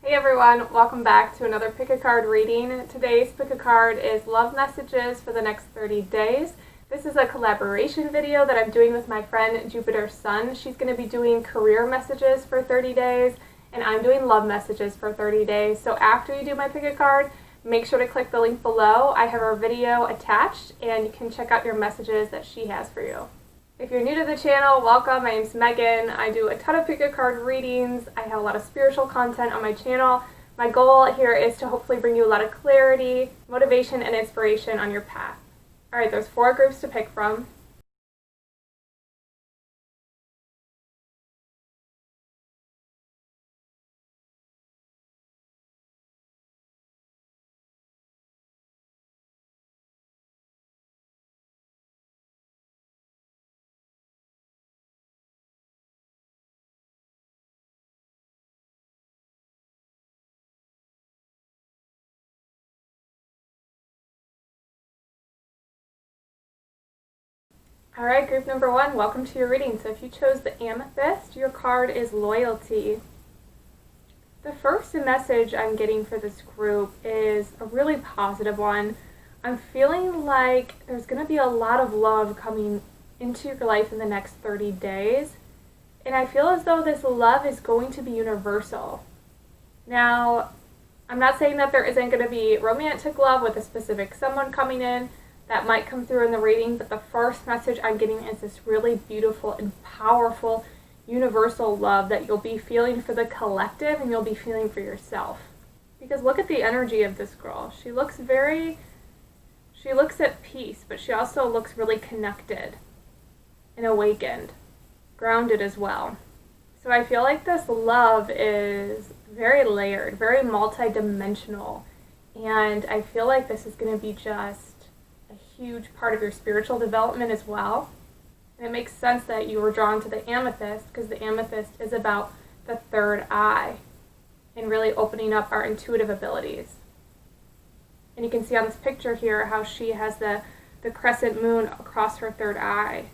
Hey everyone, welcome back to another pick a card reading. Today's pick a card is love messages for the next 30 days. This is a collaboration video that I'm doing with my friend Jupiter's Sun. She's going to be doing career messages for 30 days and I'm doing love messages for 30 days. So after you do my pick a card, make sure to click the link below. I have her video attached and you can check out your messages that she has for you. If you're new to the channel, welcome. My name's Megan. I do a ton of pick a card readings. I have a lot of spiritual content on my channel. My goal here is to hopefully bring you a lot of clarity, motivation, and inspiration on your path. Alright, there's 4 groups to pick from. Alright, group number 1, welcome to your reading. So if you chose the Amethyst, your card is Loyalty. The first message I'm getting for this group is a really positive one. I'm feeling like there's going to be a lot of love coming into your life in the next 30 days. And I feel as though this love is going to be universal. Now, I'm not saying that there isn't going to be romantic love with a specific someone coming in. That might come through in the reading, but the first message I'm getting is this really beautiful and powerful universal love that you'll be feeling for the collective and you'll be feeling for yourself. Because look at the energy of this girl. She looks at peace, but she also looks really connected and awakened, grounded as well. So I feel like this love is very layered, very multi-dimensional, and I feel like this is going to be just a huge part of your spiritual development as well. And it makes sense that you were drawn to the amethyst because the amethyst is about the third eye and really opening up our intuitive abilities. And you can see on this picture here how she has the crescent moon across her third eye.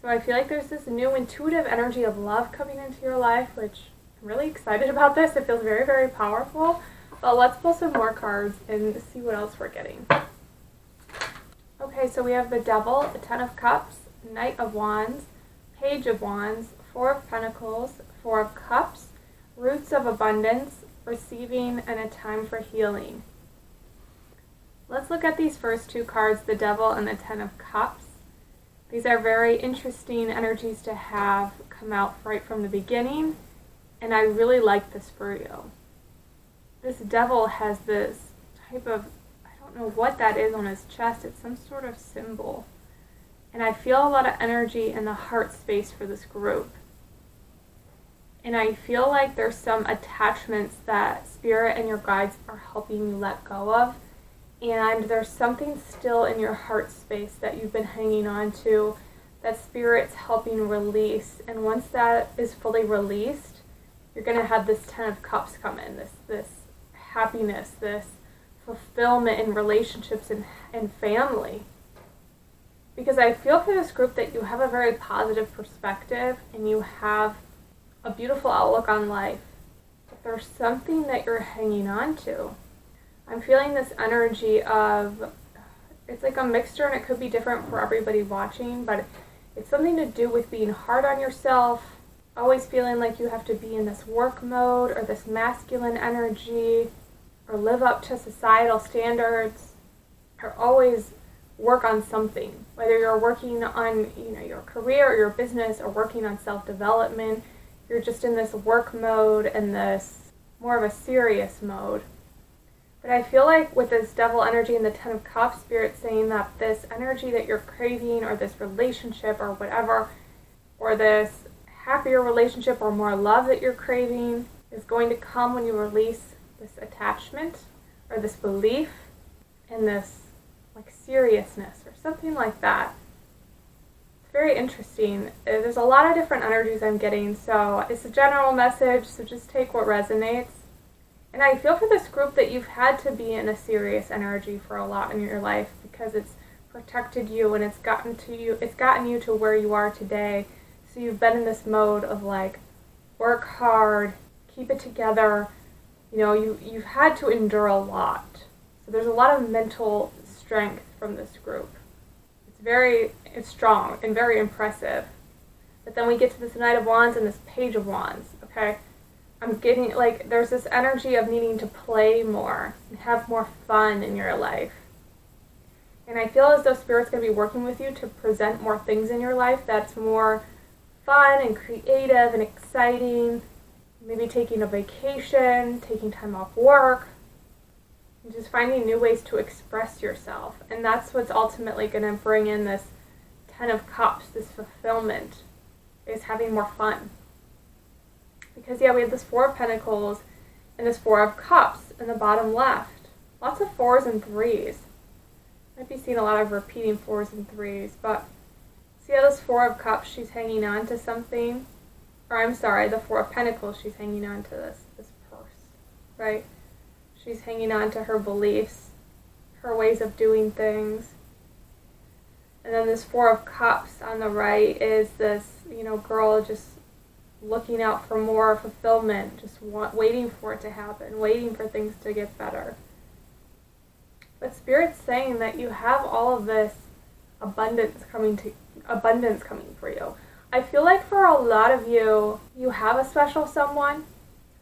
So I feel like there's this new intuitive energy of love coming into your life, which I'm really excited about this. It feels very, very powerful. But let's pull some more cards and see what else we're getting. Okay, so we have the Devil, the Ten of Cups, Knight of Wands, Page of Wands, Four of Pentacles, Four of Cups, Roots of Abundance, Receiving, and a Time for Healing. Let's look at these first 2 cards, the Devil and the Ten of Cups. These are very interesting energies to have come out right from the beginning, and I really like this for you. This Devil has this type of, I don't know what that is on his chest, it's some sort of symbol. And I feel a lot of energy in the heart space for this group. And I feel like there's some attachments that Spirit and your guides are helping you let go of. And there's something still in your heart space that you've been hanging on to that Spirit's helping release. And once that is fully released, you're going to have this Ten of Cups come in, this happiness, this fulfillment in relationships and family. Because I feel for this group that you have a very positive perspective and you have a beautiful outlook on life. But there's something that you're hanging on to. I'm feeling this energy of, it's like a mixture and it could be different for everybody watching, but it's something to do with being hard on yourself, always feeling like you have to be in this work mode or this masculine energy, or live up to societal standards, or always work on something. Whether you're working on your career or your business or working on self-development, you're just in this work mode and this more of a serious mode. But I feel like with this Devil energy and the Ten of Cups, Spirit saying that this energy that you're craving or this relationship or whatever, or this happier relationship or more love that you're craving is going to come when you release this attachment or this belief and this like seriousness or something like that. It's very interesting. There's a lot of different energies I'm getting, so it's a general message, so just take what resonates. And I feel for this group that you've had to be in a serious energy for a lot in your life because it's protected you and it's gotten you to where you are today. So you've been in this mode of like work hard, keep it together. You know, you've had to endure a lot. So there's a lot of mental strength from this group. It's strong and very impressive. But then we get to this Knight of Wands and this Page of Wands, okay? I'm getting, like, there's this energy of needing to play more and have more fun in your life. And I feel as though Spirit's going to be working with you to present more things in your life that's more fun and creative and exciting. Maybe taking a vacation, taking time off work, and just finding new ways to express yourself. And that's what's ultimately going to bring in this Ten of Cups, this fulfillment, is having more fun. Because, yeah, we have this Four of Pentacles and this Four of Cups in the bottom left. Lots of 4s and 3s. Might be seeing a lot of repeating 4s and 3s, but see how this Four of Cups, she's hanging on to something? Or I'm sorry, the Four of Pentacles, she's hanging on to this purse, right? She's hanging on to her beliefs, her ways of doing things. And then this Four of Cups on the right is this, girl just looking out for more fulfillment, just waiting for it to happen, waiting for things to get better. But Spirit's saying that you have all of this abundance coming for you. I feel like for a lot of you, you have a special someone,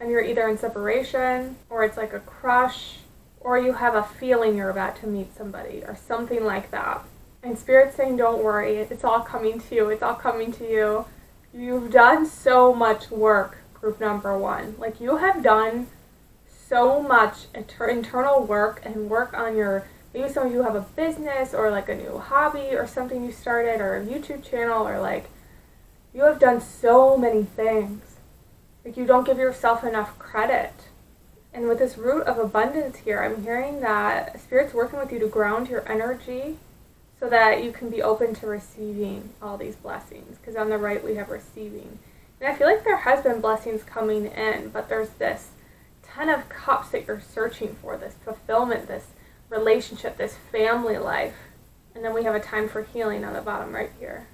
and you're either in separation, or it's like a crush, or you have a feeling you're about to meet somebody, or something like that. And Spirit's saying, don't worry, it's all coming to you, it's all coming to you. You've done so much work, group number 1. Like, you have done so much internal work and work on your, maybe some of you have a business, or like a new hobby, or something you started, or a YouTube channel, or like, you have done so many things. Like, you don't give yourself enough credit. And with this root of abundance here, I'm hearing that Spirit's working with you to ground your energy so that you can be open to receiving all these blessings. Because on the right, we have receiving. And I feel like there has been blessings coming in, but there's this Ten of Cups that you're searching for, this fulfillment, this relationship, this family life. And then we have a time for healing on the bottom right here.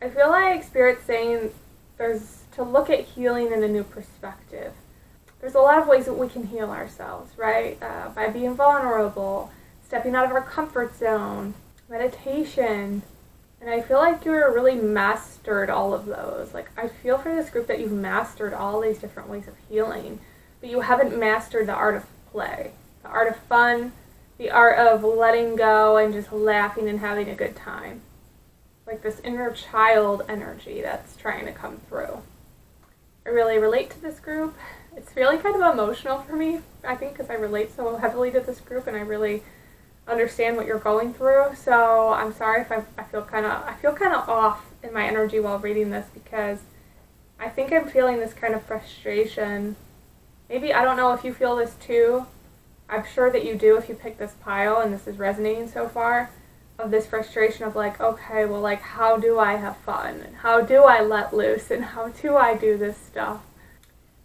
I feel like Spirit's saying there's to look at healing in a new perspective. There's a lot of ways that we can heal ourselves, right? By being vulnerable, stepping out of our comfort zone, meditation. And I feel like you're really mastered all of those. Like, I feel for this group that you've mastered all these different ways of healing, but you haven't mastered the art of play, the art of fun, the art of letting go and just laughing and having a good time. Like this inner child energy that's trying to come through. I really relate to this group. It's really kind of emotional for me, I think, because I relate so heavily to this group and I really understand what you're going through. So I'm sorry if I feel kind of off in my energy while reading this, because I think I'm feeling this kind of frustration. Maybe, I don't know if you feel this too. I'm sure that you do if you pick this pile and this is resonating so far. Of this frustration of like, okay, well, like, how do I have fun? And how do I let loose? And how do I do this stuff?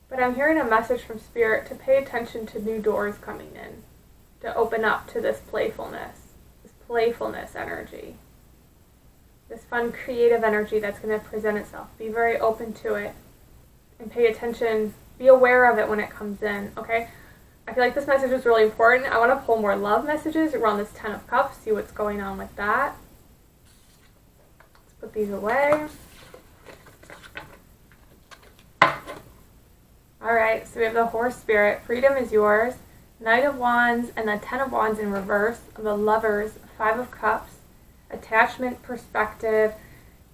But I'm hearing a message from Spirit to pay attention to new doors coming in, to open up to this playfulness energy, this fun, creative energy that's going to present itself. Be very open to it and pay attention. Be aware of it when it comes in, okay? I feel like this message is really important. I want to pull more love messages around this Ten of Cups, see what's going on with that. Let's put these away. Alright, so we have the Horse Spirit. Freedom is yours. Knight of Wands and the Ten of Wands in reverse. The Lovers, Five of Cups. Attachment, perspective.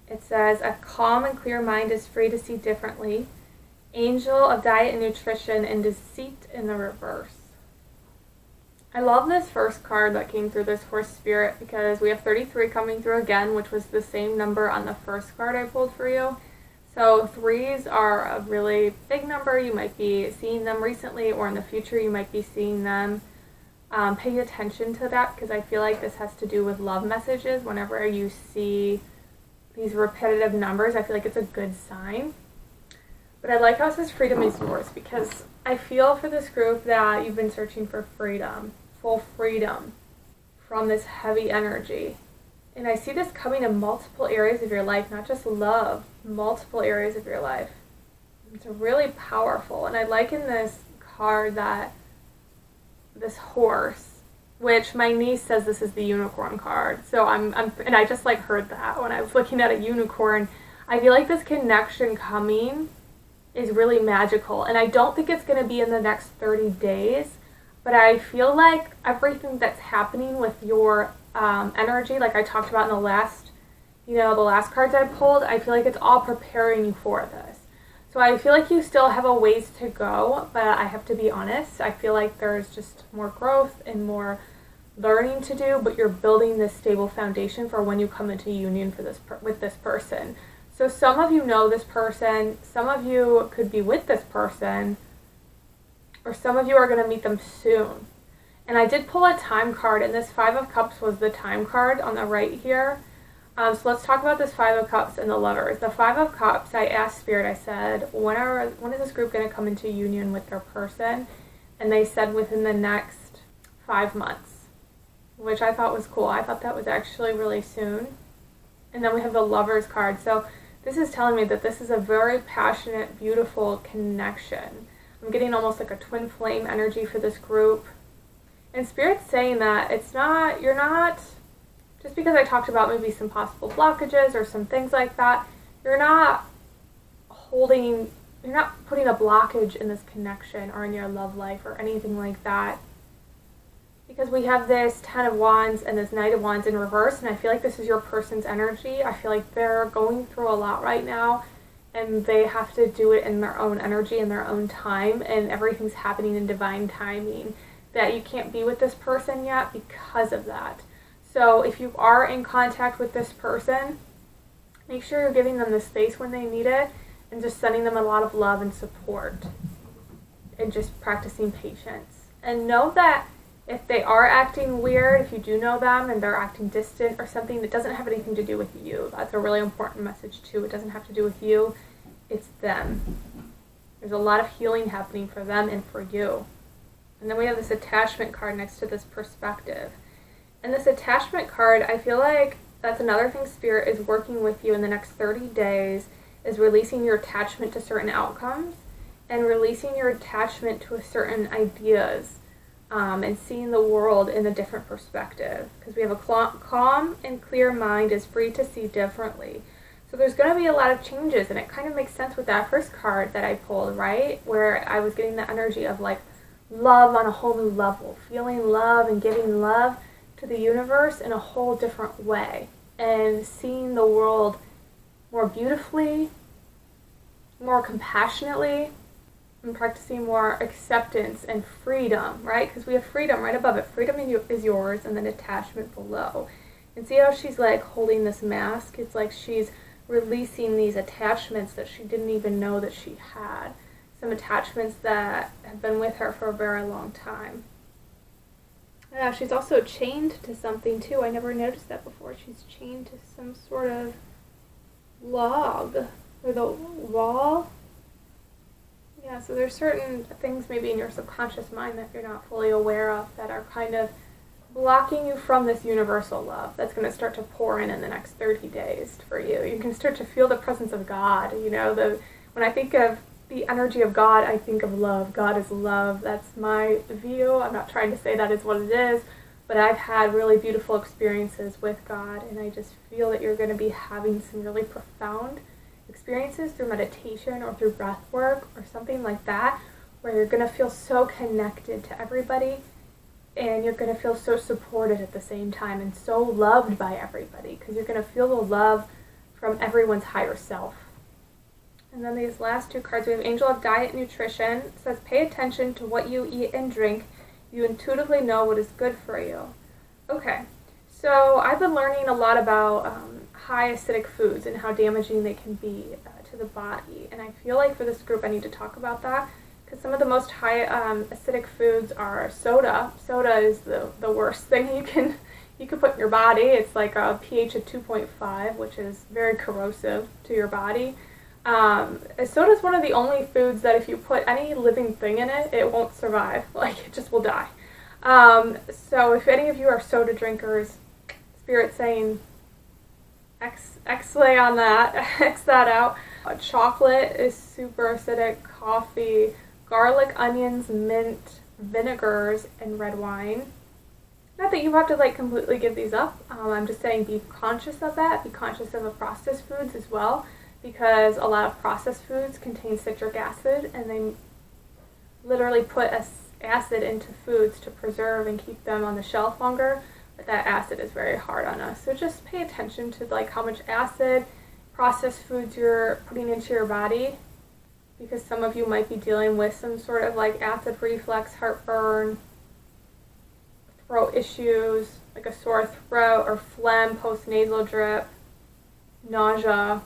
It says, a calm and clear mind is free to see differently. Angel of Diet and Nutrition, and Deceit in the reverse. I love this first card that came through, this Horse Spirit, because we have 33 coming through again, which was the same number on the first card I pulled for you. So 3s are a really big number. You might be seeing them recently, or in the future you might be seeing them. Pay attention to that, because I feel like this has to do with love messages. Whenever you see these repetitive numbers, I feel like it's a good sign. But I like how it says freedom is yours, because I feel for this group that you've been searching for freedom, full freedom from this heavy energy. And I see this coming in multiple areas of your life, not just love, multiple areas of your life. It's really powerful. And I like in this card that this horse, which my niece says this is the unicorn card. So and I just like heard that when I was looking at a unicorn. I feel like this connection coming is really magical. And I don't think it's going to be in the next 30 days. But I feel like everything that's happening with your energy, like I talked about in the last cards I pulled, I feel like it's all preparing you for this. So I feel like you still have a ways to go, but I have to be honest. I feel like there's just more growth and more learning to do, but you're building this stable foundation for when you come into union with this person. So some of you know this person, some of you could be with this person, or some of you are going to meet them soon. And I did pull a time card, and this Five of Cups was the time card on the right here. So let's talk about this Five of Cups and the Lovers. The Five of Cups, I asked Spirit, I said, when is this group going to come into union with their person? And they said within the next 5 months, which I thought was cool. I thought that was actually really soon. And then we have the Lovers card. So this is telling me that this is a very passionate, beautiful connection. I'm getting almost like a twin flame energy for this group. And Spirit's saying that you're not, just because I talked about maybe some possible blockages or some things like that, you're not putting a blockage in this connection or in your love life or anything like that. Because we have this Ten of Wands and this Knight of Wands in reverse, and I feel like this is your person's energy. I feel like they're going through a lot right now, and they have to do it in their own energy, in their own time, and everything's happening in divine timing. That you can't be with this person yet because of that. So if you are in contact with this person, make sure you're giving them the space when they need it, and just sending them a lot of love and support, and just practicing patience. And know that if they are acting weird, if you do know them and they're acting distant or something, it doesn't have anything to do with you. That's a really important message too. It doesn't have to do with you. It's them. There's a lot of healing happening for them and for you. And then we have this attachment card next to this perspective. And this attachment card, I feel like that's another thing Spirit is working with you in the next 30 days, is releasing your attachment to certain outcomes and releasing your attachment to certain ideas. And seeing the world in a different perspective. Because we have a calm and clear mind is free to see differently. So there's going to be a lot of changes, and it kind of makes sense with that first card that I pulled, right? Where I was getting the energy of like love on a whole new level. Feeling love and giving love to the universe in a whole different way. And seeing the world more beautifully, more compassionately, and practicing more acceptance and freedom, right? Because we have freedom right above it. Freedom is yours, and then attachment below. And see how she's like holding this mask? It's like she's releasing these attachments that she didn't even know that she had. Some attachments that have been with her for a very long time. Yeah, she's also chained to something too. I never noticed that before. She's chained to some sort of log or the wall. Yeah, so there's certain things maybe in your subconscious mind that you're not fully aware of that are kind of blocking you from this universal love that's going to start to pour in the next 30 days for you. You can start to feel the presence of God. You know, when I think of the energy of God, I think of love. God is love. That's my view. I'm not trying to say that is what it is, but I've had really beautiful experiences with God, and I just feel that you're going to be having some really profound experiences through meditation or through breath work or something like that, where you're going to feel so connected to everybody, and you're going to feel so supported at the same time and so loved by everybody, because you're going to feel the love from everyone's higher self. And then these last two cards, we have Angel of Diet and Nutrition. It says, pay attention to what you eat and drink. You intuitively know what is good for you. Okay, so I've been learning a lot about high acidic foods and how damaging they can be to the body. And I feel like for this group I need to talk about that, because some of the most high acidic foods are soda. Soda is the worst thing you can put in your body. It's like a pH of 2.5, which is very corrosive to your body. Soda is one of the only foods that if you put any living thing in it, it won't survive. Like, it just will die. So if any of you are soda drinkers, Spirit's saying, X-lay on that, X that out. Chocolate is super acidic, coffee, garlic, onions, mint, vinegars, and red wine. Not that you have to like completely give these up. I'm just saying be conscious of that. Be conscious of the processed foods as well, because a lot of processed foods contain citric acid, and they literally put acid into foods to preserve and keep them on the shelf longer. But that acid is very hard on us. So just pay attention to like how much acid, processed foods you're putting into your body, because some of you might be dealing with some sort of like acid reflux, heartburn, throat issues, like a sore throat or phlegm post-nasal drip, nausea,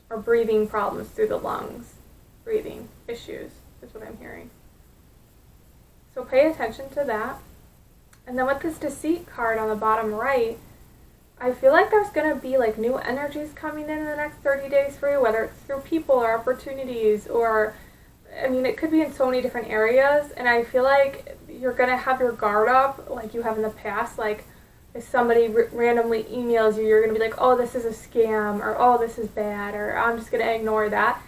or breathing problems through the lungs. Breathing issues is what I'm hearing. So pay attention to that. And then with this deceit card on the bottom right, I feel like there's going to be like new energies coming in the next 30 days for you, whether it's through people or opportunities, or, I mean, it could be in so many different areas. And I feel like you're going to have your guard up like you have in the past. Like if somebody randomly emails you, you're going to be like, oh, this is a scam, or oh, this is bad, or I'm just going to ignore that.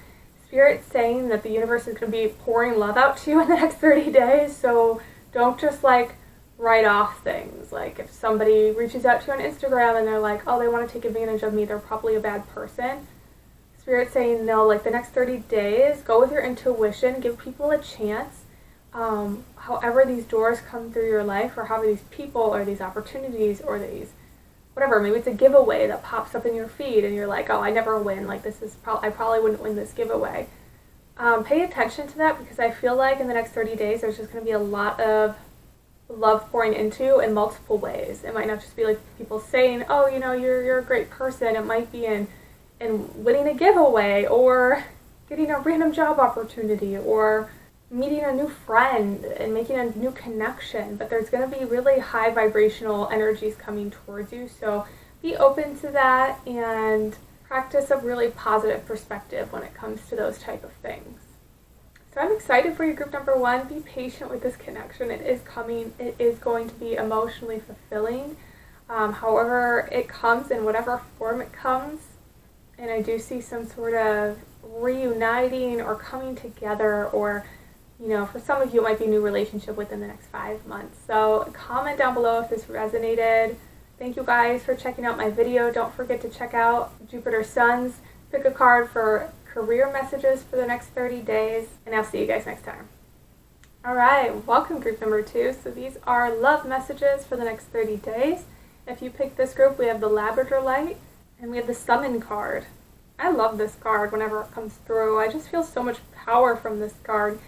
Spirit's saying that the universe is going to be pouring love out to you in the next 30 days. So don't just like write off things. Like if somebody reaches out to you on Instagram and they're like, oh, they want to take advantage of me, they're probably a bad person. Spirit's saying no, like the next 30 days, go with your intuition, give people a chance. However these doors come through your life, or however these people or these opportunities or these whatever, maybe it's a giveaway that pops up in your feed and you're like, oh, I never win, like this is I probably wouldn't win this giveaway. Pay attention to that, because I feel like in the next 30 days there's just going to be a lot of love pouring into in multiple ways. It might not just be like people saying, oh, you know, you're a great person. It might be in winning a giveaway, or getting a random job opportunity, or meeting a new friend and making a new connection. But there's going to be really high vibrational energies coming towards you, so be open to that and practice a really positive perspective when it comes to those type of things. So I'm excited for you, group number 1. Be patient with this connection. It is coming. It is going to be emotionally fulfilling. However it comes, in whatever form it comes, and I do see some sort of reuniting or coming together, or, you know, for some of you it might be a new relationship within the next 5 months. So comment down below if this resonated. Thank you guys for checking out my video. Don't forget to check out Jupiter Suns. Pick a card for career messages for the next 30 days, and I'll see you guys next time. Alright, welcome group number 2. So these are love messages for the next 30 days. If you pick this group, we have the Labrador Light, and we have the Summon card. I love this card whenever it comes through. I just feel so much power from this card,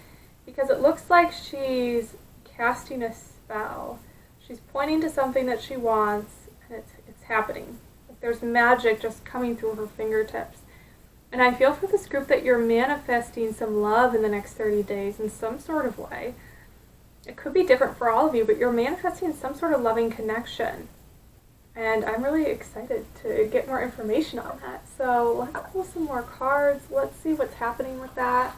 because it looks like she's casting a spell. She's pointing to something that she wants, and it's happening. Like there's magic just coming through her fingertips. And I feel for this group that you're manifesting some love in the next 30 days in some sort of way. It could be different for all of you, but you're manifesting some sort of loving connection. And I'm really excited to get more information on that. So let's pull some more cards. Let's see what's happening with that.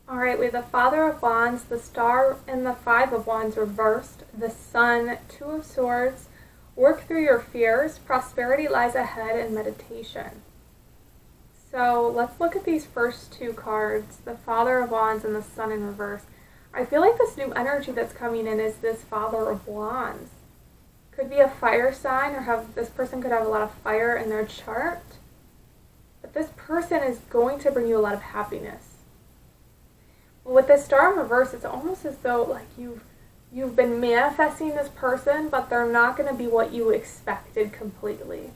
Alright, we have the Father of Wands, the Star, and the Five of Wands reversed, the Sun, Two of Swords. Work through your fears. Prosperity lies ahead, in meditation. So let's look at these first two cards, the Father of Wands and the Sun in reverse. I feel like this new energy that's coming in is this Father of Wands. Could be a fire sign, or this person could have a lot of fire in their chart. But this person is going to bring you a lot of happiness. With the Star in reverse, it's almost as though like you've been manifesting this person, but they're not going to be what you expected completely.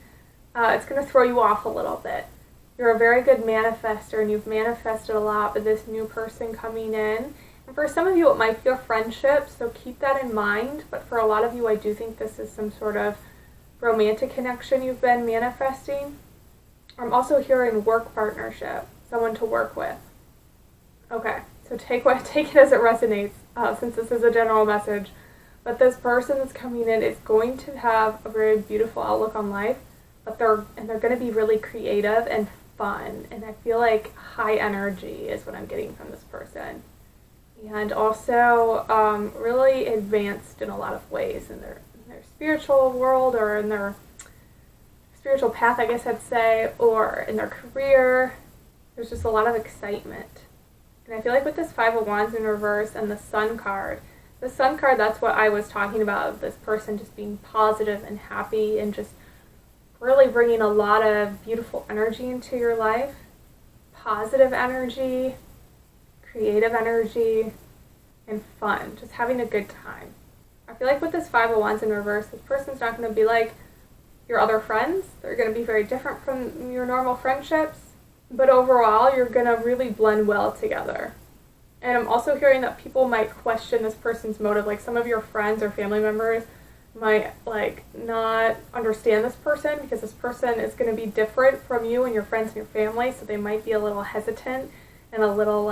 It's going to throw you off a little bit. You're a very good manifester, and you've manifested a lot with this new person coming in. And for some of you, it might be a friendship, so keep that in mind. But for a lot of you, I do think this is some sort of romantic connection you've been manifesting. I'm also hearing work partnership, someone to work with. Okay, so take it as it resonates. Since this is a general message, but this person that's coming in is going to have a very beautiful outlook on life, but they're going to be really creative and fun, and I feel like high energy is what I'm getting from this person, and also really advanced in a lot of ways in their spiritual world or in their spiritual path, I guess I'd say, or in their career. There's just a lot of excitement. And I feel like with this Five of Wands in reverse and the Sun card, that's what I was talking about, this person just being positive and happy and just really bringing a lot of beautiful energy into your life. Positive energy, creative energy, and fun. Just having a good time. I feel like with this Five of Wands in reverse, this person's not going to be like your other friends. They're going to be very different from your normal friendships. But overall, you're going to really blend well together. And I'm also hearing that people might question this person's motive. Like some of your friends or family members might not understand this person because this person is going to be different from you and your friends and your family. So they might be a little hesitant and a little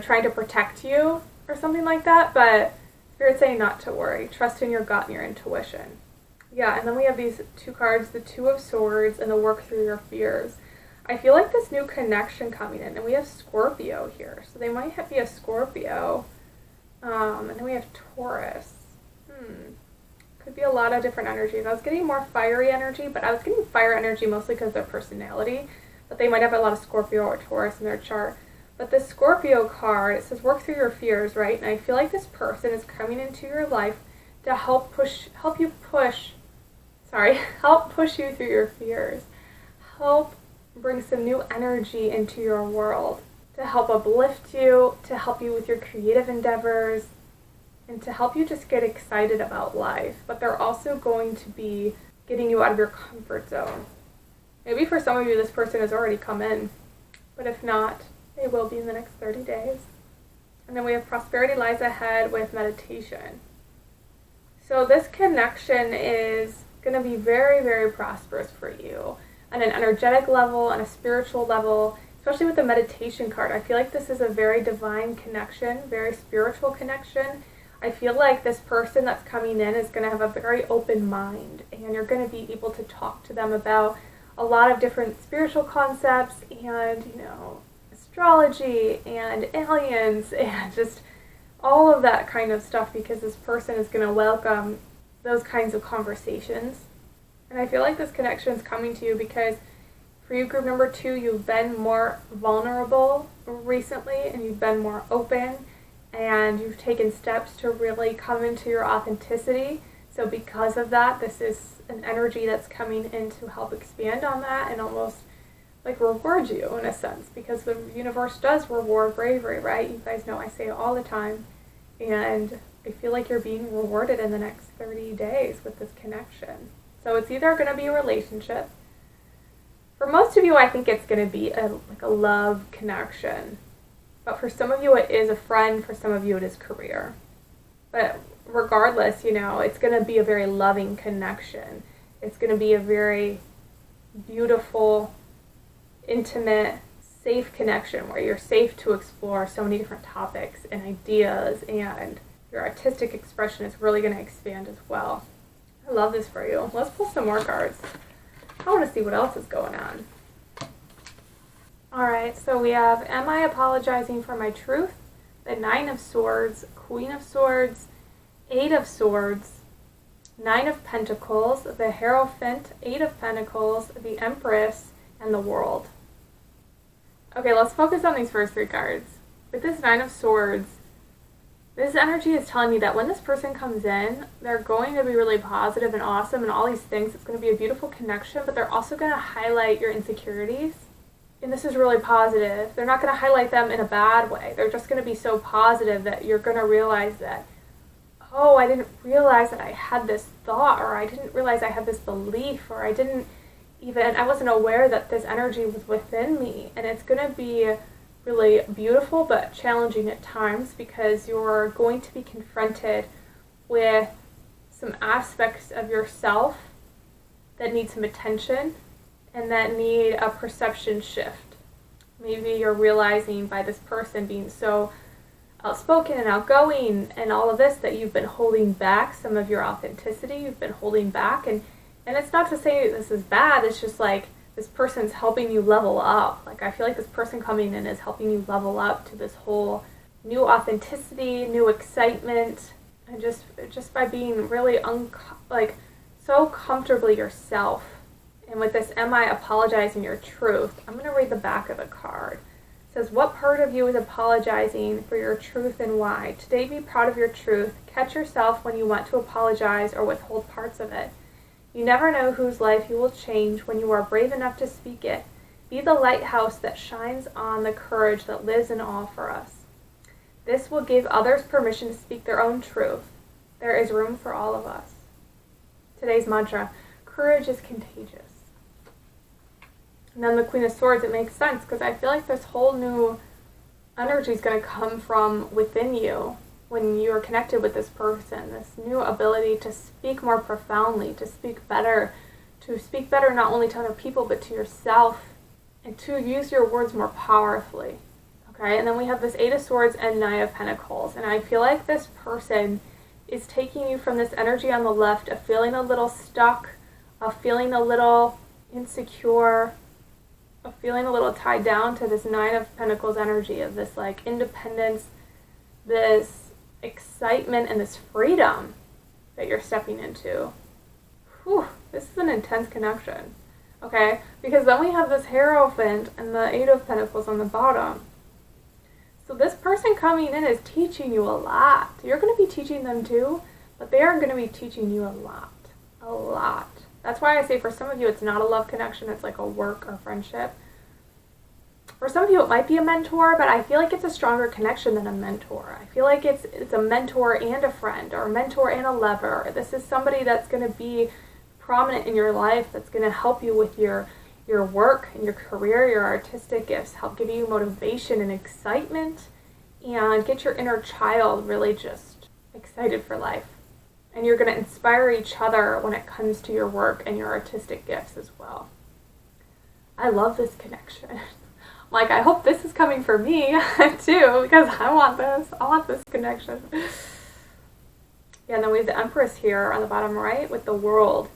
trying to protect you or something like that. But Spirit's saying not to worry. Trust in your gut and your intuition. Yeah, and then we have these two cards, the Two of Swords and the Work Through Your Fears. I feel like this new connection coming in, and we have Scorpio here, so they might be a Scorpio, and then we have Taurus. Could be a lot of different energies. I was getting more fiery energy, but I was getting fire energy mostly because of their personality, but they might have a lot of Scorpio or Taurus in their chart. But this Scorpio card, it says work through your fears, right? And I feel like this person is coming into your life to help push you through your fears. Help bring some new energy into your world, to help uplift you, to help you with your creative endeavors, and to help you just get excited about life. But they're also going to be getting you out of your comfort zone. Maybe for some of you this person has already come in, but if not, they will be in the next 30 days. And then we have prosperity lies ahead with meditation. So this connection is going to be very, very prosperous for you on an energetic level, on a spiritual level, especially with the meditation card. I feel like this is a very divine connection, very spiritual connection. I feel like this person that's coming in is going to have a very open mind, and you're going to be able to talk to them about a lot of different spiritual concepts and, astrology and aliens and just all of that kind of stuff, because this person is going to welcome those kinds of conversations. And I feel like this connection is coming to you because for you, group number 2, you've been more vulnerable recently and you've been more open and you've taken steps to really come into your authenticity. So because of that, this is an energy that's coming in to help expand on that and almost reward you in a sense, because the universe does reward bravery, right? You guys know I say it all the time. And I feel like you're being rewarded in the next 30 days with this connection. So it's either going to be a relationship. For most of you, I think it's going to be a love connection. But for some of you, it is a friend. For some of you, it is career. But regardless, it's going to be a very loving connection. It's going to be a very beautiful, intimate, safe connection where you're safe to explore so many different topics and ideas, and your artistic expression is really going to expand as well. I love this for you. Let's pull some more cards. I want to see what else is going on. Alright, so we have, am I apologizing for my truth? The Nine of Swords, Queen of Swords, Eight of Swords, Nine of Pentacles, the Hierophant, Eight of Pentacles, the Empress, and the World. Okay, let's focus on these first 3 cards. With this Nine of Swords, this energy is telling me that when this person comes in, they're going to be really positive and awesome and all these things. It's going to be a beautiful connection, but they're also going to highlight your insecurities. And this is really positive. They're not going to highlight them in a bad way. They're just going to be so positive that you're going to realize that, oh, I didn't realize that I had this thought, or I didn't realize I had this belief, or I wasn't aware that this energy was within me. And it's going to be really beautiful but challenging at times, because you're going to be confronted with some aspects of yourself that need some attention and that need a perception shift. Maybe you're realizing by this person being so outspoken and outgoing and all of this that you've been holding back some of your authenticity. You've been holding back, and it's not to say this is bad. It's just this person's helping you level up. I feel like this person coming in is helping you level up to this whole new authenticity, new excitement, And just by being really so comfortably yourself. And with this, am I apologizing your truth? I'm going to read the back of the card. It says, what part of you is apologizing for your truth and why? Today, be proud of your truth. Catch yourself when you want to apologize or withhold parts of it. You never know whose life you will change when you are brave enough to speak it. Be the lighthouse that shines on the courage that lives in all for us. This will give others permission to speak their own truth. There is room for all of us. Today's mantra, courage is contagious. And then the Queen of Swords, it makes sense because I feel like this whole new energy is going to come from within you when you are connected with this person. This new ability to speak more profoundly, to speak better not only to other people but to yourself, and to use your words more powerfully. Okay, and then we have this Eight of Swords and Nine of Pentacles. And I feel like this person is taking you from this energy on the left of feeling a little stuck, of feeling a little insecure, of feeling a little tied down to this Nine of Pentacles energy of this like independence, this excitement, and this freedom that you're stepping into. Whew, this is an intense connection. Okay, because then we have this Hierophant and the Eight of Pentacles on the bottom. So this person coming in is teaching you a lot. You're going to be teaching them too, but they are going to be teaching you a lot. A lot. That's why I say for some of you it's not a love connection, it's like a work or friendship. For some of you it might be a mentor, but I feel like it's a stronger connection than a mentor. I feel like it's a mentor and a friend, or a mentor and a lover. This is somebody that's going to be prominent in your life, that's going to help you with your work and your career, your artistic gifts, help give you motivation and excitement, and get your inner child really just excited for life. And you're going to inspire each other when it comes to your work and your artistic gifts as well. I love this connection. Like, I hope this is coming for me too, because I want this. I want this connection. Yeah, and then we have the Empress here on the bottom right with the World.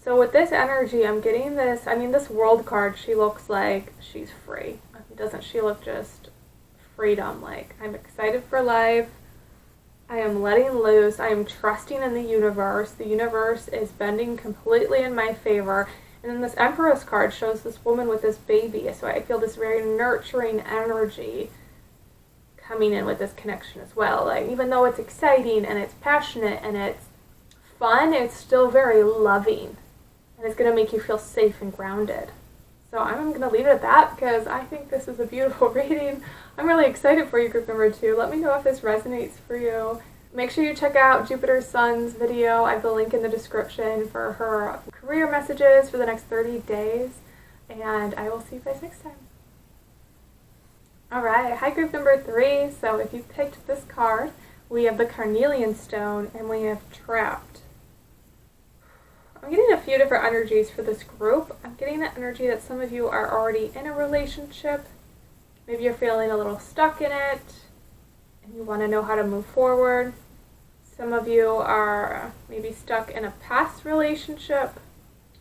So with this energy, I'm getting this, this World card, she looks like she's free. Doesn't she look just freedom? Like, I'm excited for life. I am letting loose. I am trusting in the universe. The universe is bending completely in my favor. And then this Empress card shows this woman with this baby. So I feel this very nurturing energy coming in with this connection as well. Like, even though it's exciting and it's passionate and it's fun, it's still very loving. And it's going to make you feel safe and grounded. So I'm going to leave it at that because I think this is a beautiful reading. I'm really excited for you, group number 2. Let me know if this resonates for you. Make sure you check out Jupiter Sun's video. I have the link in the description for her career messages for the next 30 days. And I will see you guys next time. Alright, hi group number 3. So if you picked this card, we have the Carnelian Stone and we have Trapped. I'm getting a few different energies for this group. I'm getting the energy that some of you are already in a relationship. Maybe you're feeling a little stuck in it and you want to know how to move forward. Some of you are maybe stuck in a past relationship,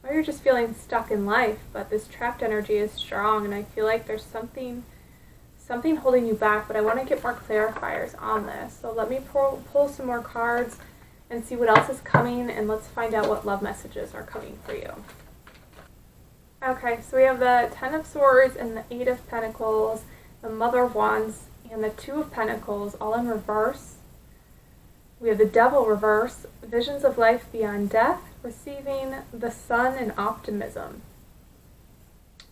or you're just feeling stuck in life, but this trapped energy is strong and I feel like there's something holding you back, but I want to get more clarifiers on this. So let me pull some more cards and see what else is coming, and let's find out what love messages are coming for you. Okay, so we have the Ten of Swords and the Eight of Pentacles, the Mother of Wands, and the Two of Pentacles, all in reverse. We have the Devil reverse, visions of life beyond death, receiving the Sun, and optimism.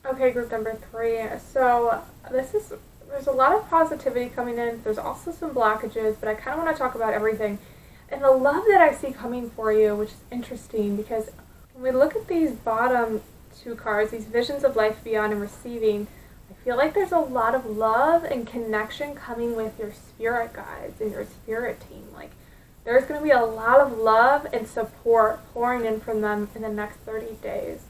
Okay, group number 3. So there's a lot of positivity coming in. There's also some blockages, but I kind of want to talk about everything. And the love that I see coming for you, which is interesting, because when we look at these bottom 2 cards, these visions of life beyond and receiving, I feel like there's a lot of love and connection coming with your spirit guides and your spirit team. Like, there's going to be a lot of love and support pouring in from them in the next 30 days.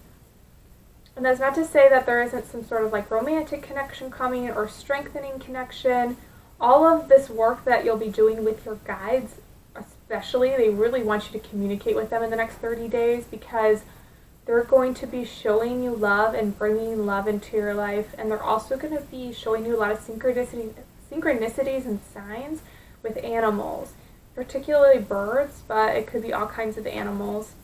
And that's not to say that there isn't some sort of like romantic connection coming or strengthening connection. All of this work that you'll be doing with your guides, especially, they really want you to communicate with them in the next 30 days because they're going to be showing you love and bringing love into your life, and they're also going to be showing you a lot of synchronicities and signs with animals. particularly birds, but it could be all kinds of animals.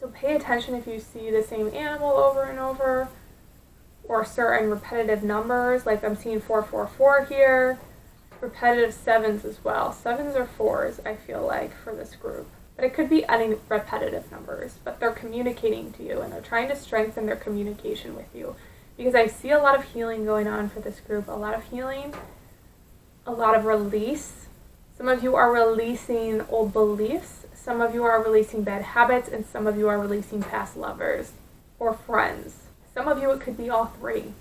So pay attention if you see the same animal over and over, or certain repetitive numbers, like I'm seeing 444 here, repetitive 7s as well. 7s or 4s, I feel like, for this group. But it could be any repetitive numbers, but they're communicating to you, and they're trying to strengthen their communication with you. Because I see a lot of healing going on for this group, a lot of healing, a lot of release. Some of you are releasing old beliefs, some of you are releasing bad habits, and some of you are releasing past lovers or friends. Some of you, it could be all three.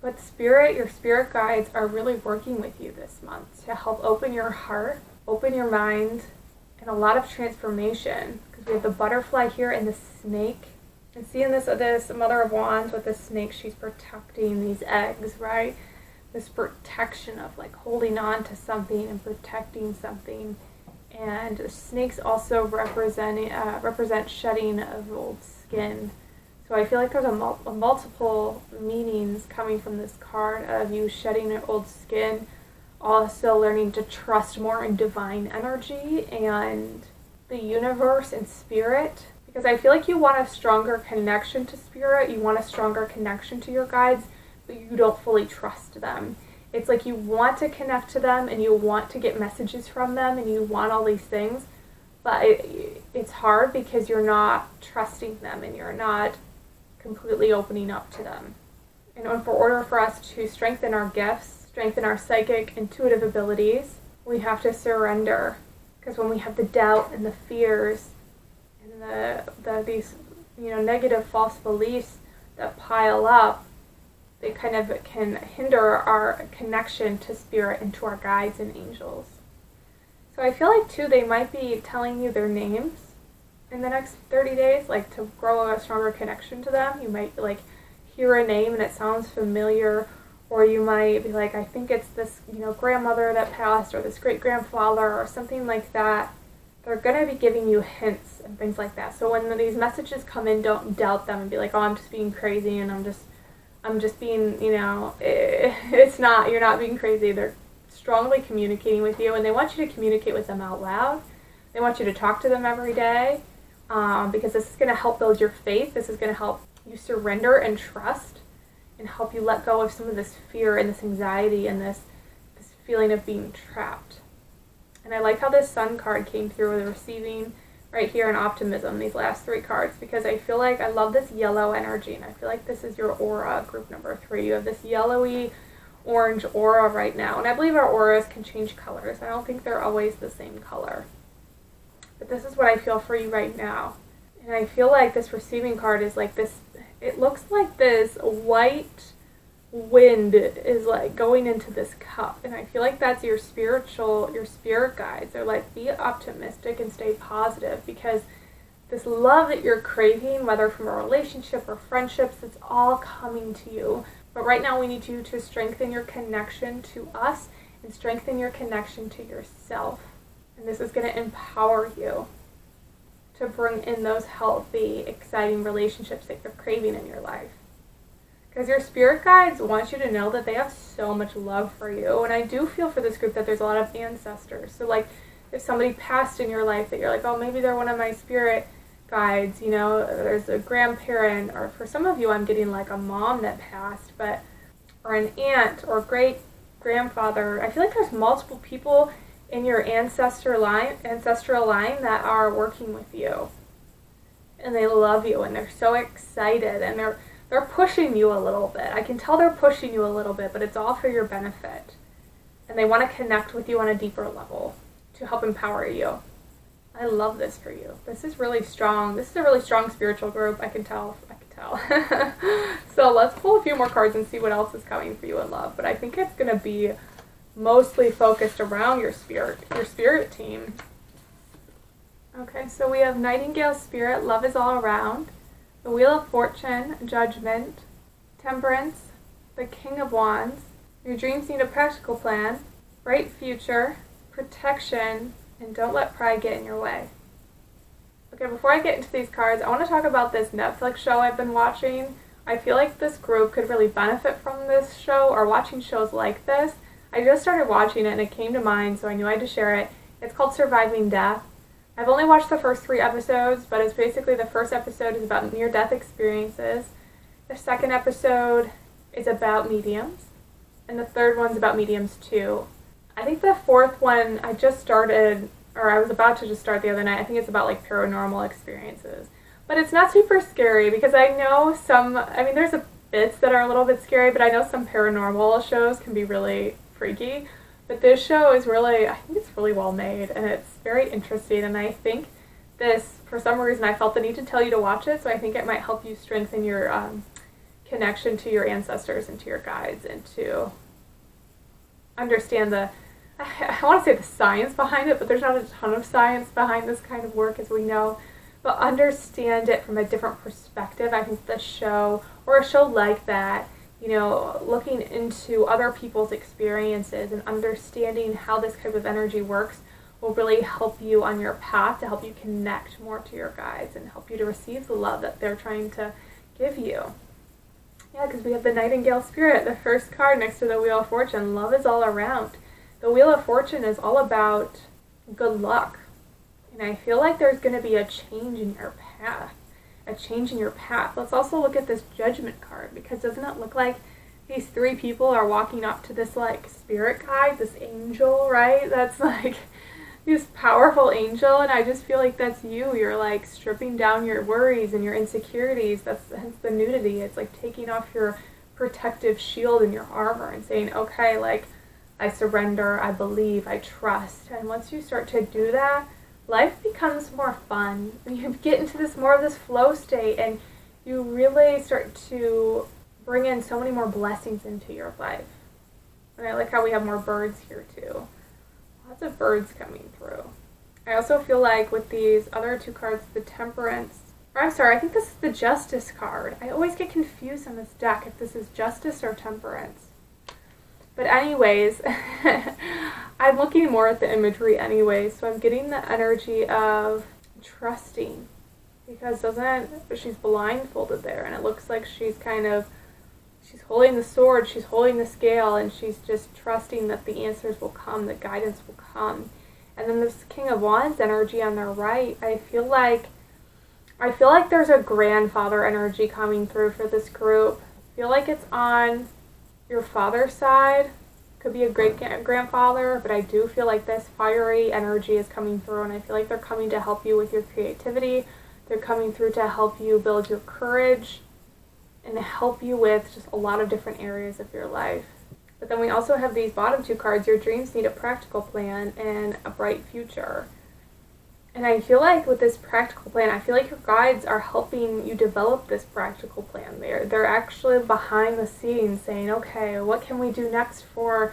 But Spirit, your spirit guides are really working with you this month to help open your heart, open your mind, and a lot of transformation. Because we have the butterfly here and the snake. And seeing this Mother of Wands with the snake, she's protecting these eggs, right? This protection of like holding on to something and protecting something. And the snakes also represent shedding of old skin. So I feel like there's a multiple meanings coming from this card of you shedding your old skin, also learning to trust more in divine energy and the universe and spirit. Because I feel like you want a stronger connection to spirit, you want a stronger connection to your guides, but you don't fully trust them. It's like you want to connect to them and you want to get messages from them and you want all these things, but it's hard because you're not trusting them and you're not completely opening up to them. And in order for us to strengthen our gifts, strengthen our psychic, intuitive abilities, we have to surrender. Because when we have the doubt and the fears and these negative false beliefs that pile up, they kind of can hinder our connection to spirit and to our guides and angels. So I feel like too, they might be telling you their names in the next 30 days, like to grow a stronger connection to them. You might like hear a name and it sounds familiar, or you might be like, I think it's this grandmother that passed, or this great grandfather, or something like that. They're going to be giving you hints and things like that. So when these messages come in, don't doubt them and be like, oh, I'm just being crazy and I'm just being, it's not, you're not being crazy. They're strongly communicating with you, and they want you to communicate with them out loud. They want you to talk to them every day, because this is going to help build your faith. This is going to help you surrender and trust and help you let go of some of this fear and this anxiety and this feeling of being trapped. And I like how this Sun card came through with receiving right here and optimism, these last three cards, because I feel like I love this yellow energy, and I feel like this is your aura, group number 3. You have this yellowy orange aura right now, and I believe our auras can change colors. I don't think they're always the same color. But this is what I feel for you right now. And I feel like this receiving card is like this, it looks like this white wind is like going into this cup, and I feel like that's your spirit guides. They're like, be optimistic and stay positive, because this love that you're craving, whether from a relationship or friendships, it's all coming to you. But right now we need you to strengthen your connection to us and strengthen your connection to yourself. And this is going to empower you to bring in those healthy, exciting relationships that you're craving in your life. Because your spirit guides want you to know that they have so much love for you. And I do feel for this group that there's a lot of ancestors. So like if somebody passed in your life that you're like, oh, maybe they're one of my spirit guides, there's a grandparent, or for some of you I'm getting like a mom that passed, or an aunt or great grandfather. I feel like there's multiple people in your ancestral line that are working with you. And they love you and they're so excited, and they're pushing you a little bit. I can tell they're pushing you a little bit, but it's all for your benefit. And they want to connect with you on a deeper level to help empower you. I love this for you. This is really strong. This is a really strong spiritual group. I can tell. So let's pull a few more cards and see what else is coming for you in love. But I think it's going to be mostly focused around your spirit team. Okay, so we have Nightingale Spirit, love is all around. The Wheel of Fortune, Judgment, Temperance, the King of Wands. Your dreams need a practical plan, bright future, protection, and don't let pride get in your way. Okay, before I get into these cards, I want to talk about this Netflix show I've been watching. I feel like this group could really benefit from this show or watching shows like this. I just started watching it and it came to mind, so I knew I had to share it. It's called Surviving Death. I've only watched the first 3 episodes, but it's basically the first episode is about near-death experiences. The second episode is about mediums, and the third one's about mediums too. I think the fourth one I just started, or I was about to just start the other night. I think it's about like paranormal experiences. But it's not super scary because I know there's bits that are a little bit scary, but I know some paranormal shows can be really freaky. But this show is I think it's really well made, and it's very interesting, and I think this, for some reason, I felt the need to tell you to watch it, so I think it might help you strengthen your connection to your ancestors and to your guides, and to understand I want to say the science behind it, but there's not a ton of science behind this kind of work, as we know, but understand it from a different perspective. I think the show, or a show like that, looking into other people's experiences and understanding how this type of energy works will really help you on your path to help you connect more to your guides and help you to receive the love that they're trying to give you. Yeah, because we have the Nightingale Spirit, the first card next to the Wheel of Fortune. Love is all around. The Wheel of Fortune is all about good luck. And I feel like there's going to be a change in your path. Let's also look at this Judgment card, because doesn't it look like these 3 people are walking up to this like spirit guide, this angel, right? That's like this powerful angel, and I just feel like that's you. You're like stripping down your worries and your insecurities. That's hence the nudity. It's like taking off your protective shield and your armor and saying, okay, like I surrender, I believe, I trust. And once you start to do that, life becomes more fun. You get into more of this flow state, and you really start to bring in so many more blessings into your life. And I like how we have more birds here too. Lots of birds coming through. I also feel like with these other 2 cards, the Temperance, I think this is the Justice card. I always get confused on this deck if this is Justice or Temperance. But anyways, I'm looking more at the imagery anyway, so I'm getting the energy of trusting, because she's blindfolded there, and it looks like she's holding the sword, she's holding the scale, and she's just trusting that the answers will come, the guidance will come. And then this King of Wands energy on their right, I feel like there's a grandfather energy coming through for this group. I feel like it's on your father's side. Could be a great grandfather, but I do feel like this fiery energy is coming through, and I feel like they're coming to help you with your creativity. They're coming through to help you build your courage and help you with just a lot of different areas of your life. But then we also have these bottom 2 cards. Your dreams need a practical plan and a bright future. And I feel like with this practical plan, I feel like your guides are helping you develop this practical plan. They're actually behind the scenes saying, okay, what can we do next for,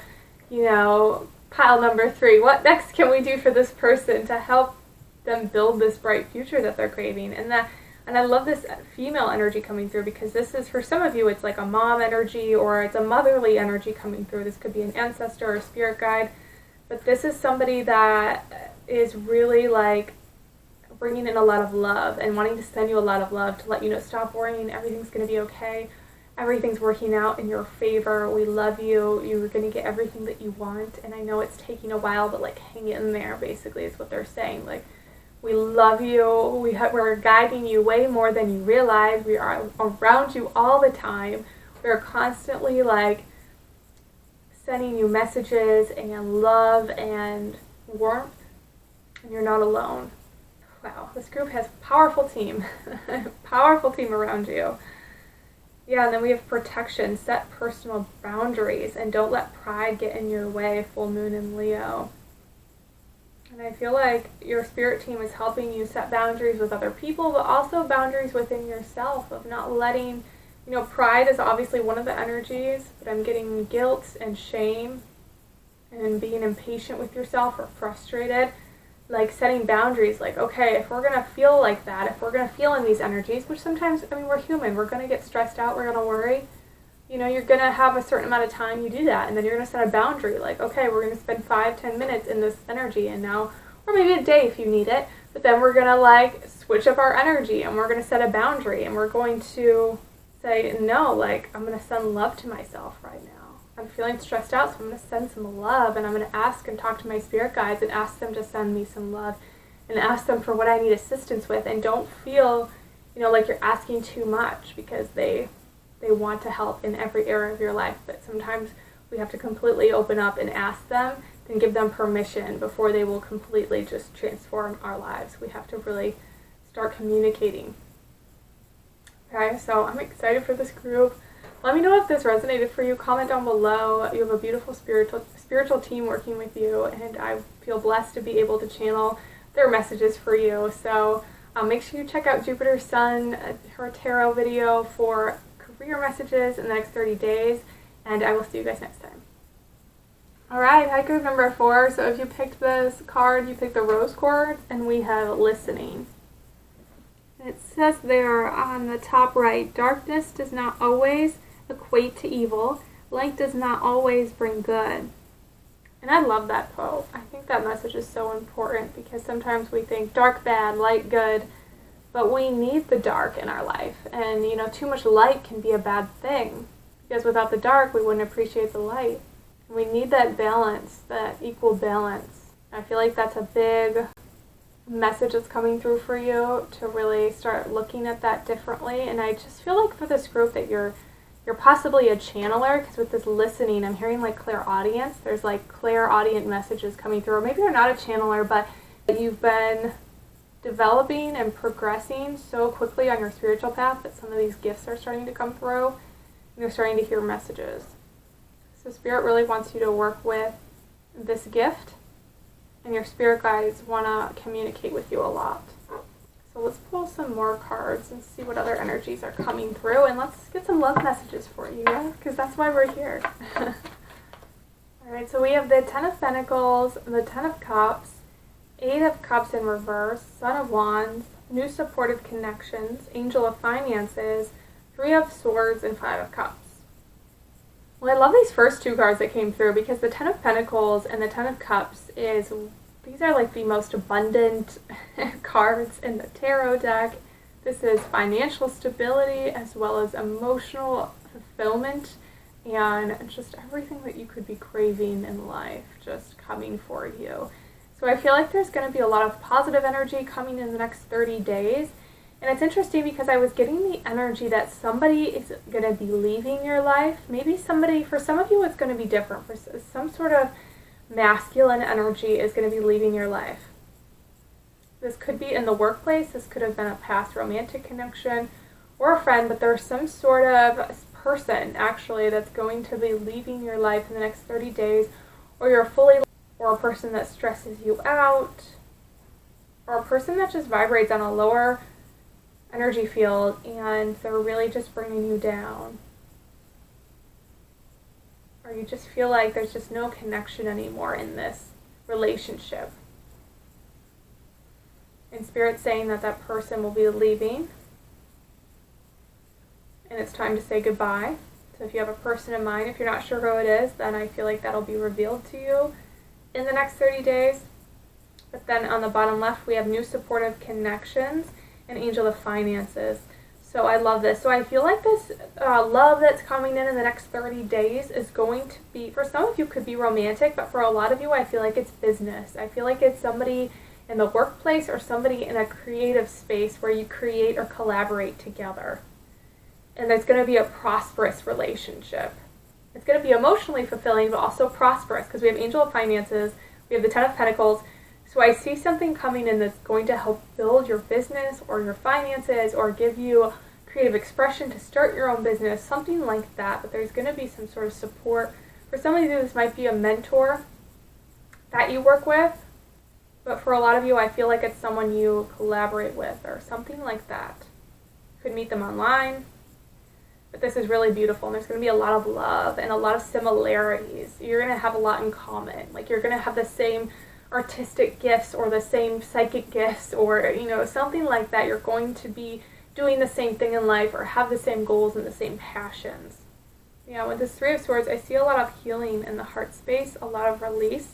pile number 3? What next can we do for this person to help them build this bright future that they're craving? And I love this female energy coming through, because this is, for some of you, it's like a mom energy, or it's a motherly energy coming through. This could be an ancestor or a spirit guide. But this is somebody that is really like bringing in a lot of love and wanting to send you a lot of love to let you know, stop worrying, everything's going to be okay. Everything's working out in your favor. We love you. You're going to get everything that you want. And I know it's taking a while, but like hang in there, basically, is what they're saying. Like, we love you. We're guiding you way more than you realize. We are around you all the time. We're constantly like sending you messages and love and warmth, and you're not alone. Wow, this group has a powerful team. Powerful team around you. Yeah, and then we have protection. Set personal boundaries and don't let pride get in your way. Full moon in Leo. And I feel like your spirit team is helping you set boundaries with other people, but also boundaries within yourself, of not letting, pride is obviously one of the energies, but I'm getting guilt and shame and being impatient with yourself or frustrated. Like setting boundaries, like, okay, if we're going to feel like that, if we're going to feel in these energies, which sometimes, we're human, we're going to get stressed out, we're going to worry, you're going to have a certain amount of time you do that, and then you're going to set a boundary, like, okay, we're going to spend 5-10 minutes in this energy, and now, or maybe a day if you need it, but then we're going to, like, switch up our energy, and we're going to set a boundary, and we're going to say, no, like, I'm going to send love to myself right now. I'm feeling stressed out, so I'm going to send some love, and I'm going to ask and talk to my spirit guides and ask them to send me some love and ask them for what I need assistance with. And don't feel, like you're asking too much, because they want to help in every area of your life. But sometimes we have to completely open up and ask them and give them permission before they will completely just transform our lives. We have to really start communicating. Okay, so I'm excited for this group. Let me know if this resonated for you. Comment down below. You have a beautiful spiritual team working with you, and I feel blessed to be able to channel their messages for you. So make sure you check out Jupiter's Sun, her tarot video for career messages in the next 30 days, and I will see you guys next time. Alright, high group number 4. So if you picked this card, you picked the rose quartz, and we have listening. It says there on the top right, darkness does not always equate to evil. Light does not always bring good. And I love that quote. I think that message is so important, because sometimes we think dark bad, light good, but we need the dark in our life. And, too much light can be a bad thing, because without the dark, we wouldn't appreciate the light. We need that balance, that equal balance. I feel like that's a big message that's coming through for you, to really start looking at that differently. And I just feel like for this group that you're possibly a channeler, because with this listening, I'm hearing like clairaudience. There's like clairaudient messages coming through. Or maybe you're not a channeler, but you've been developing and progressing so quickly on your spiritual path that some of these gifts are starting to come through, and you're starting to hear messages. So Spirit really wants you to work with this gift, and your spirit guides want to communicate with you a lot. So let's pull some more cards and see what other energies are coming through, and let's get some love messages for you, because that's why we're here. Alright, so we have the Ten of Pentacles, the Ten of Cups, Eight of Cups in reverse, Son of Wands, New Supportive Connections, Angel of Finances, Three of Swords, and Five of Cups. Well, I love these first two cards that came through, because the Ten of Pentacles and the Ten of Cups these are like the most abundant cards in the tarot deck. This is financial stability as well as emotional fulfillment, and just everything that you could be craving in life just coming for you. So I feel like there's going to be a lot of positive energy coming in the next 30 days. And it's interesting, because I was getting the energy that somebody is going to be leaving your life. Maybe somebody, for some of you it's going to be different. For some sort of masculine energy is going to be leaving your life. This could be in the workplace. This could have been a past romantic connection or a friend, but there's some sort of person actually that's going to be leaving your life in the next 30 days, or a person that stresses you out, or a person that just vibrates on a lower energy field, and they're really just bringing you down. Or you just feel like there's just no connection anymore in this relationship. And Spirit's saying that that person will be leaving, and it's time to say goodbye. So if you have a person in mind, if you're not sure who it is, then I feel like that'll be revealed to you in the next 30 days. But then on the bottom left, we have New Supportive Connections and Angel of Finances. So I love this. So I feel like this love that's coming in the next 30 days is going to be, for some of you could be romantic, but for a lot of you I feel like it's business. I feel like it's somebody in the workplace or somebody in a creative space where you create or collaborate together. And there's going to be a prosperous relationship. It's going to be emotionally fulfilling, but also prosperous, because we have Angel of Finances, we have the Ten of Pentacles. So I see something coming in that's going to help build your business or your finances, or give you creative expression to start your own business, something like that. But there's going to be some sort of support. For some of you, this might be a mentor that you work with. But for a lot of you, I feel like it's someone you collaborate with or something like that. You could meet them online. But this is really beautiful, and there's going to be a lot of love and a lot of similarities. You're going to have a lot in common. Like, you're going to have the same artistic gifts or the same psychic gifts, or, something like that. You're going to be doing the same thing in life, or have the same goals and the same passions. With this Three of Swords, I see a lot of healing in the heart space, a lot of release.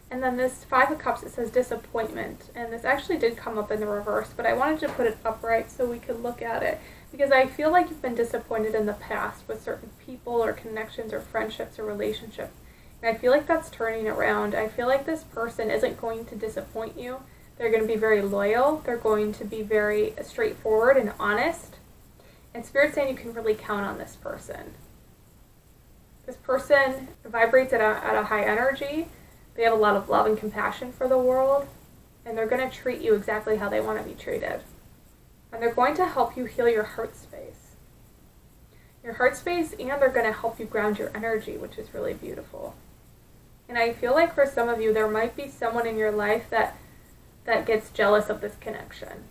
And then this Five of Cups, it says disappointment. And this actually did come up in the reverse, but I wanted to put it upright so we could look at it. because I feel like you've been disappointed in the past with certain people or connections or friendships or relationships. And I feel like that's turning around. I feel like this person isn't going to disappoint you. They're going to be very loyal. They're going to be very straightforward and honest. And Spirit's saying you can really count on this person. This person vibrates at a high energy. They have a lot of love and compassion for the world. And they're going to treat you exactly how they want to be treated. And they're going to help you heal your heart space. Your heart space, and they're going to help you ground your energy, which is really beautiful. And I feel like for some of you, there might be someone in your life that gets jealous of this connection.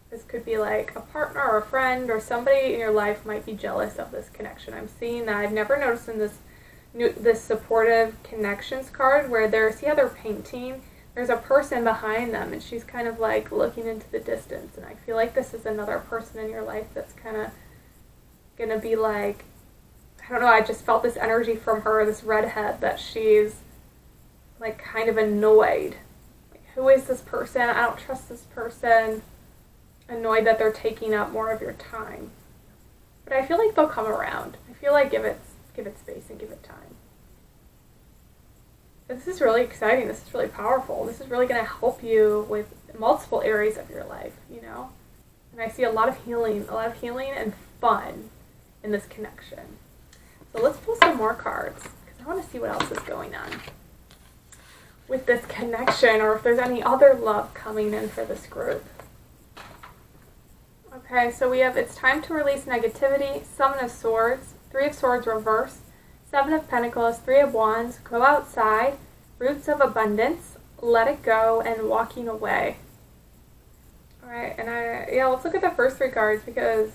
This could be like a partner or a friend or somebody in your life might be jealous of this connection. I'm seeing that. I've never noticed in this supportive connections card where see how they're painting? There's a person behind them, and she's kind of like looking into the distance. And I feel like this is another person in your life that's kind of going to be like, I don't know, I just felt this energy from her, this redhead, that she's like kind of annoyed. Like, who is this person? I don't trust this person. Annoyed that they're taking up more of your time. But I feel like they'll come around. I feel like give it space and give it time. This is really exciting. This is really powerful. This is really going to help you with multiple areas of your life, you know? And I see a lot of healing and fun in this connection. So let's pull some more cards, because I want to see what else is going on with this connection, or if there's any other love coming in for this group. Okay, so we have it's time to release negativity, Seven of Swords, Three of Swords reverse, Seven of Pentacles, Three of Wands, go outside, Roots of Abundance, let it go, and walking away. Alright, and let's look at the first three cards, because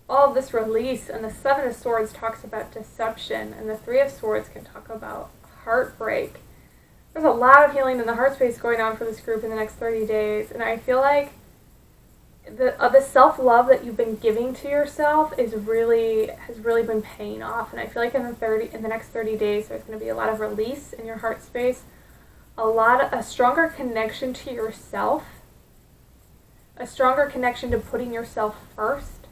all of this release, and the Seven of Swords talks about deception, and the Three of Swords can talk about heartbreak. There's a lot of healing in the heart space going on for this group in the next 30 days, and I feel like the self-love that you've been giving to yourself has really been paying off. And I feel like in the next 30 days there's going to be a lot of release in your heart space, a stronger connection to yourself, a stronger connection to putting yourself first,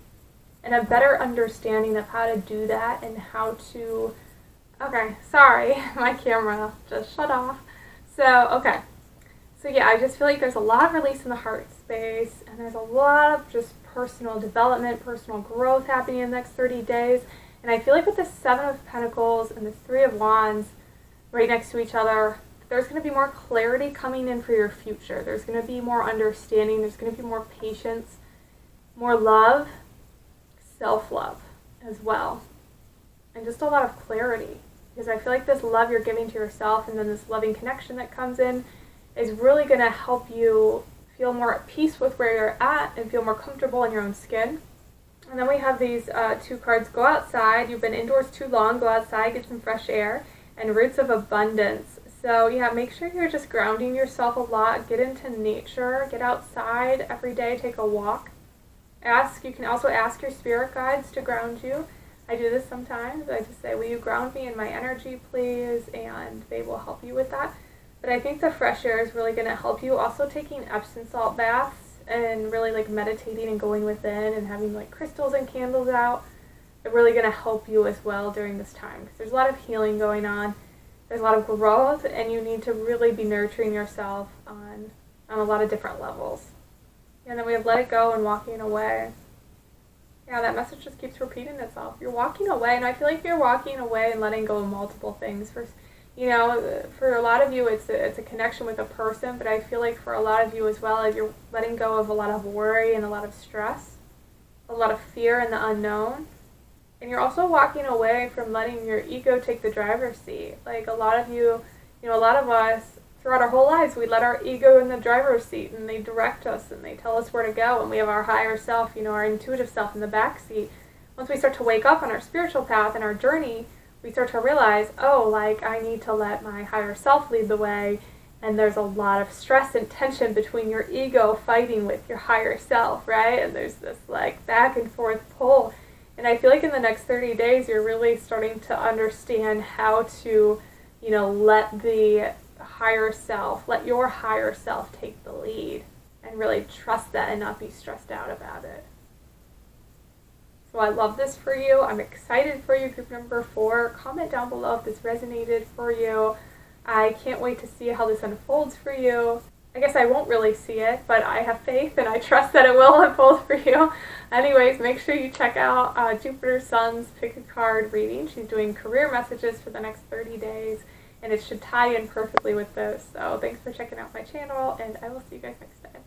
and a better understanding of how to do that and how to... Okay, sorry, my camera just shut off. So yeah, I just feel like there's a lot of release in the heart space, and there's a lot of just personal development, personal growth happening in the next 30 days. And I feel like with the Seven of Pentacles and the Three of Wands right next to each other, there's going to be more clarity coming in for your future. There's going to be more understanding. There's going to be more patience, more love, self-love as well, and just a lot of clarity. Because I feel like this love you're giving to yourself, and then this loving connection that comes in, is really going to help you feel more at peace with where you're at and feel more comfortable in your own skin. And then we have these two cards, go outside, you've been indoors too long, go outside, get some fresh air, and Roots of Abundance. So yeah, make sure you're just grounding yourself a lot, get into nature, get outside every day, take a walk. You can also ask your spirit guides to ground you. I do this sometimes. I just say, will you ground me in my energy, please? And they will help you with that. But I think the fresh air is really going to help you. Also taking Epsom salt baths and really like meditating and going within and having like crystals and candles out are really going to help you as well during this time. Because there's a lot of healing going on. There's a lot of growth, and you need to really be nurturing yourself on a lot of different levels. And then we have let it go and walking away. Yeah, that message just keeps repeating itself. You're walking away, and I feel like you're walking away and letting go of multiple things. For a lot of you, it's a connection with a person, but I feel like for a lot of you as well, you're letting go of a lot of worry and a lot of stress, a lot of fear and the unknown. And you're also walking away from letting your ego take the driver's seat. Like a lot of you, a lot of us, throughout our whole lives, we let our ego in the driver's seat, and they direct us, and they tell us where to go, and we have our higher self, our intuitive self in the back seat. Once we start to wake up on our spiritual path and our journey, we start to realize, I need to let my higher self lead the way, and there's a lot of stress and tension between your ego fighting with your higher self, right? And there's this back and forth pull. And I feel like in the next 30 days, you're really starting to understand how to, let your higher self take the lead, and really trust that and not be stressed out about it. So I love this for you. I'm excited for you, group number 4. Comment down below if this resonated for you. I can't wait to see how this unfolds for you. I guess I won't really see it, but I have faith and I trust that it will unfold for you. Anyways, make sure you check out Jupiter Sun's Pick a Card reading. She's doing career messages for the next 30 days, and it should tie in perfectly with this. So thanks for checking out my channel, and I will see you guys next time.